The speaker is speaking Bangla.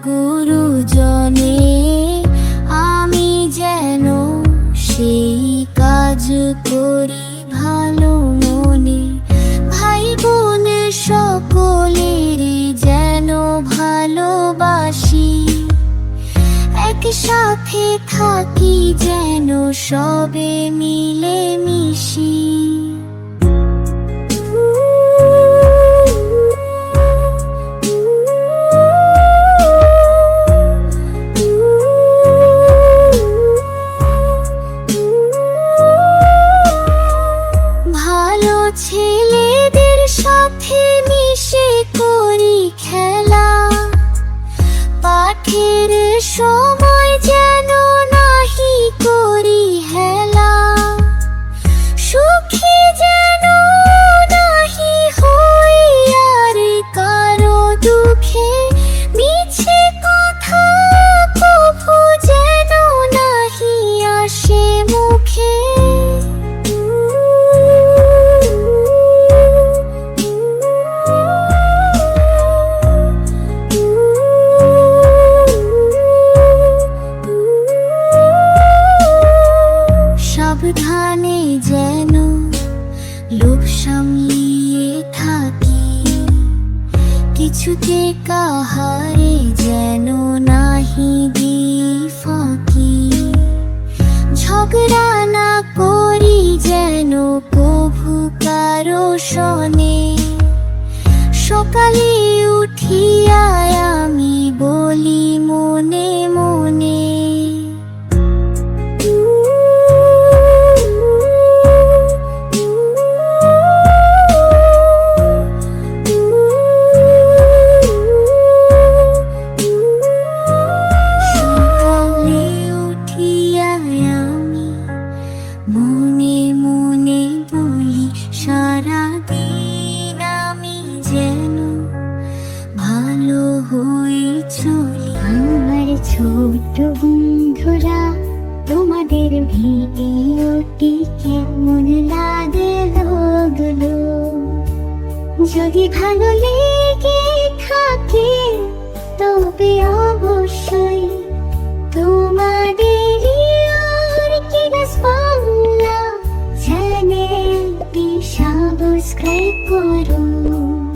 গুরুজনে আমি যেন সেই কাজ করি ভালো মনে। ভাই বোন সকলের যেন ভালোবাসি, একসাথে থাকি যেন সবে মিলে মিশি। ভালো ছেলেদের সাথে মিশে করি খেলা, পাঠের সময় যেন নাহি করি হেলা। সুখী যেন নাহি হই আর কারো দুঃখে, মিছে কথা কভু যেন নাহি আসে মুখে। সাবধানে যেন লোভ সামলিয়ে থাকি, কিছুতে কাহারে যেন নাহি দিই ফাঁকি। ঝগড়া না করি যেন কভু কারো সনে, সকালে উঠিয়া আমি বলি মনে মনে। মনে মনে বলি সারাদিন আমি যেন ভালো হয়ে চলি। আমার ছোট বন্ধুরা, তোমাদের ভিডিওটি কেমন লাগলো? যদি ভালো লেগে থাকে তবে অবশ্যই তোমাদের চ্যানেলটি সাবস্ক্রাইব করুন।